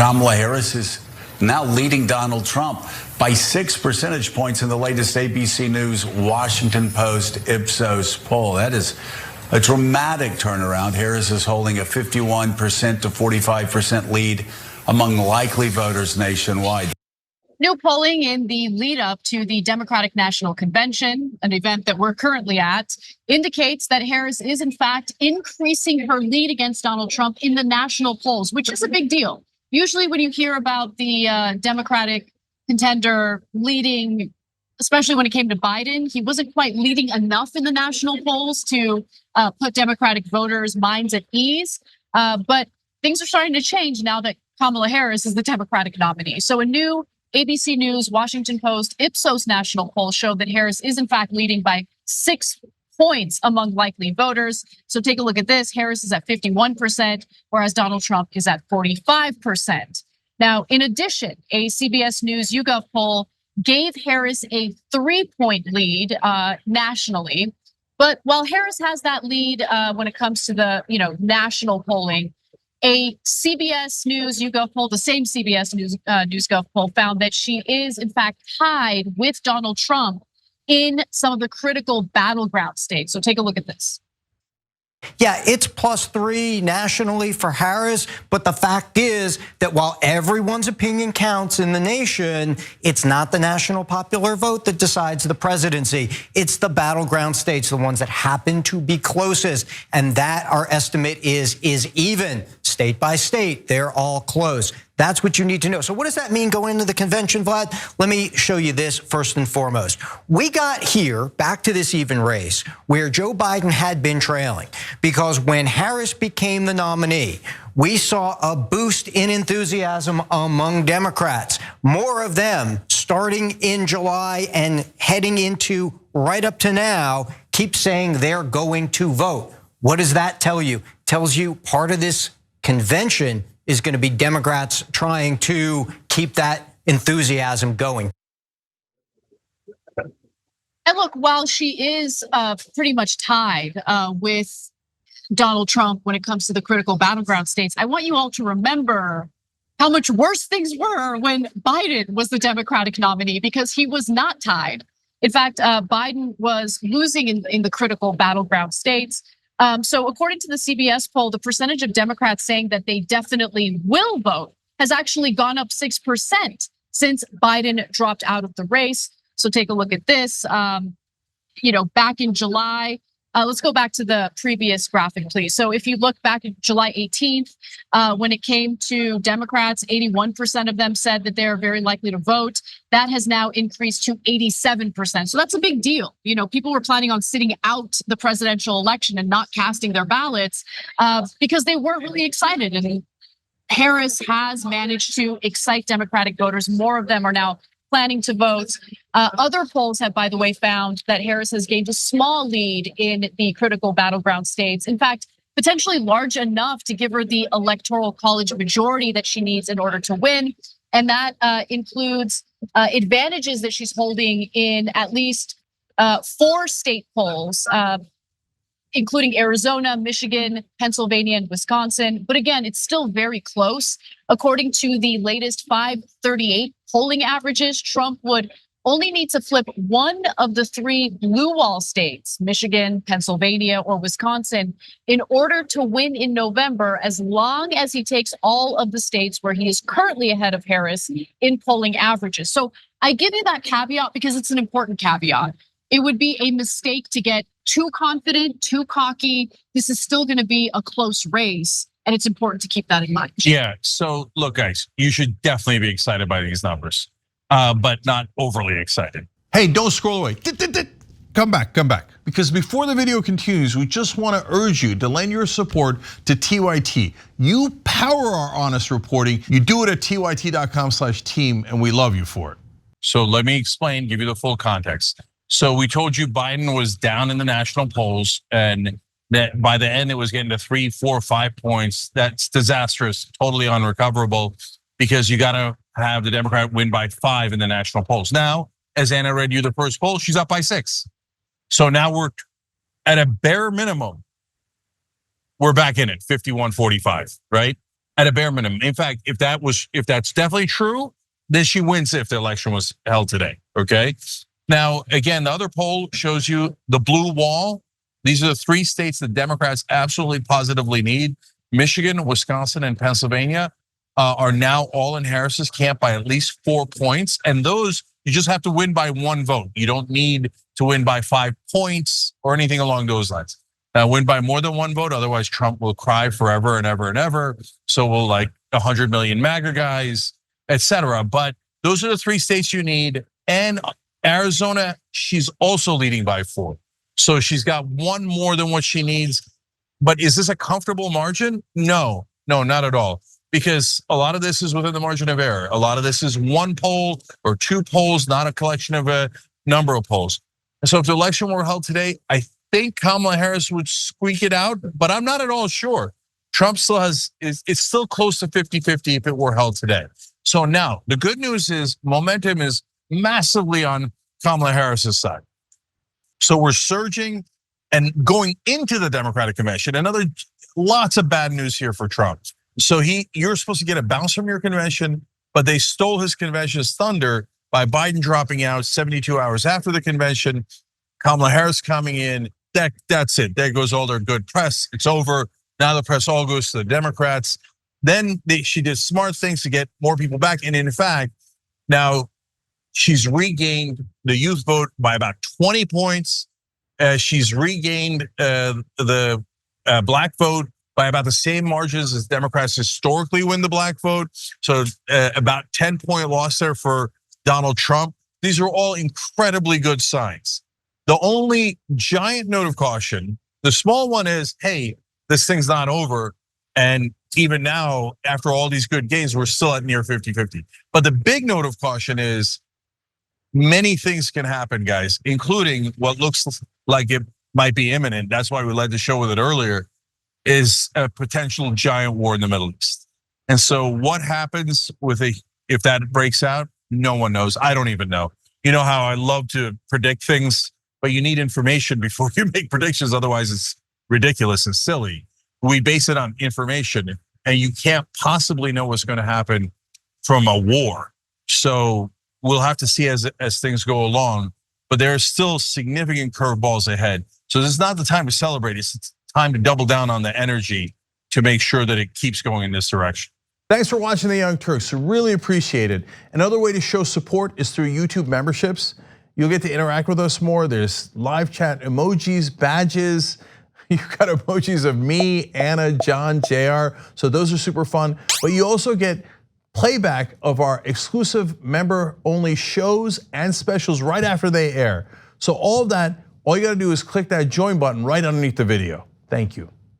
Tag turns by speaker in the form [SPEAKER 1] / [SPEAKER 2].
[SPEAKER 1] Kamala Harris is now leading Donald Trump by 6 percentage points in the latest ABC News Washington Post Ipsos poll. That is a dramatic turnaround. Harris is holding a 51% to 45% lead among likely voters nationwide.
[SPEAKER 2] New polling in the lead up to the Democratic National Convention, an event that we're currently at, indicates that Harris is in fact increasing her lead against Donald Trump in the national polls, which is a big deal. Usually when you hear about the Democratic contender leading, especially when it came to Biden, he wasn't quite leading enough in the national polls to put Democratic voters' minds at ease. But things are starting to change now that Kamala Harris is the Democratic nominee. So a new ABC News, Washington Post, Ipsos national poll showed that Harris is in fact leading by 6 points among likely voters. So take a look at this. Harris is at 51%, whereas Donald Trump is at 45%. Now, in addition, a CBS News YouGov poll gave Harris a 3-point lead nationally. But while Harris has that lead when it comes to the national polling, a CBS News YouGov poll, the same CBS News NewsGov poll, found that she is in fact tied with Donald Trump in some of the critical battleground states. So take a look at this.
[SPEAKER 3] Yeah, it's +3 nationally for Harris, but the fact is that while everyone's opinion counts in the nation, it's not the national popular vote that decides the presidency. It's the battleground states, the ones that happen to be closest. And that, our estimate is even state by state. They're all close. That's what you need to know. So what does that mean going into the convention, Vlad? Let me show you this first and foremost. We got here back to this even race where Joe Biden had been trailing, because when Harris became the nominee, we saw a boost in enthusiasm among Democrats. More of them starting in July and heading into right up to now keep saying they're going to vote. What does that tell you? Tells you part of this convention is going to be Democrats trying to keep that enthusiasm going.
[SPEAKER 2] And look, while she is pretty much tied with Donald Trump when it comes to the critical battleground states, I want you all to remember how much worse things were when Biden was the Democratic nominee, because he was not tied. In fact, Biden was losing in the critical battleground states. So according to the CBS poll, the percentage of Democrats saying that they definitely will vote has actually gone up 6% since Biden dropped out of the race. So take a look at this. Back in July, let's go back to the previous graphic, please. So if you look back at July 18th, when it came to Democrats, 81% of them said that they're very likely to vote. That has now increased to 87%. So that's a big deal. People were planning on sitting out the presidential election and not casting their ballots because they weren't really excited. And Harris has managed to excite Democratic voters. More of them are now planning to vote. Other polls have, by the way, found that Harris has gained a small lead in the critical battleground states. In fact, potentially large enough to give her the electoral college majority that she needs in order to win. And that includes advantages that she's holding in at least 4 state polls, including Arizona, Michigan, Pennsylvania, and Wisconsin. But again, it's still very close. According to the latest 538 polling averages, Trump would only need to flip one of the 3 blue wall states, Michigan, Pennsylvania, or Wisconsin, in order to win in November, as long as he takes all of the states where he is currently ahead of Harris in polling averages. So I give you that caveat because it's an important caveat. It would be a mistake to get too confident, too cocky. This is still going to be a close race, and it's important to keep that in mind.
[SPEAKER 4] Yeah, so look, guys, you should definitely be excited by these numbers, but not overly excited.
[SPEAKER 5] Hey, don't scroll away. Come back. Because before the video continues, we just want to urge you to lend your support to TYT. You power our honest reporting. You do it at tyt.com/team, and we love you for it.
[SPEAKER 4] So let me explain, give you the full context. So we told you Biden was down in the national polls, and that by the end it was getting to 3, 4, 5 points. That's disastrous, totally unrecoverable, because you got to have the Democrat win by 5 in the national polls. Now, as Anna read you the first poll, she's up by 6. So now we're at a bare minimum, we're back in it, 51-45, right? at a bare minimum. In fact, if that's definitely true, then she wins if the election was held today, okay? Now, again, the other poll shows you the blue wall. These are the 3 states that Democrats absolutely positively need. Michigan, Wisconsin, and Pennsylvania are now all in Harris's camp by at least 4 points. And those, you just have to win by 1 vote. You don't need to win by 5 points or anything along those lines. Win by more than 1 vote, otherwise Trump will cry forever and ever and ever. So will like 100 million MAGA guys, etc. But those are the 3 states you need. And Arizona, she's also leading by 4. So she's got 1 more than what she needs. But is this a comfortable margin? No, not at all. Because a lot of this is within the margin of error. A lot of this is 1 poll or 2 polls, not a collection of a number of polls. And so if the election were held today, I think Kamala Harris would squeak it out, but I'm not at all sure. Trump still it's still close to 50-50 if it were held today. So now the good news is momentum is massively on Kamala Harris's side. So we're surging and going into the Democratic convention. Lots of bad news here for Trump. So you're supposed to get a bounce from your convention, but they stole his convention's thunder by Biden dropping out 72 hours after the convention, Kamala Harris coming in. That's it. There goes all their good press. It's over. Now the press all goes to the Democrats. Then she did smart things to get more people back. And in fact, now she's regained the youth vote by about 20 points. She's regained the black vote by about the same margins as Democrats historically win the black vote. So about 10-point loss there for Donald Trump. These are all incredibly good signs. The only giant note of caution, the small one is, hey, this thing's not over. And even now, after all these good gains, we're still at near 50-50. But the big note of caution is many things can happen, guys, including what looks like it might be imminent. That's why we led the show with it earlier, is a potential giant war in the Middle East. And so what happens if that breaks out? No one knows. I don't even know. You know how I love to predict things, but you need information before you make predictions. Otherwise, it's ridiculous and silly. We base it on information, and you can't possibly know what's going to happen from a war. So we'll have to see as things go along, but there are still significant curveballs ahead. So this is not the time to celebrate. It's time to double down on the energy to make sure that it keeps going in this direction.
[SPEAKER 5] Thanks for watching the Young Turks. We really appreciate it. Another way to show support is through YouTube memberships. You'll get to interact with us more. There's live chat emojis, badges. You've got emojis of me, Anna, John, JR. So those are super fun. But you also get playback of our exclusive member-only shows and specials right after they air. So all of that, all you gotta do is click that join button right underneath the video. Thank you.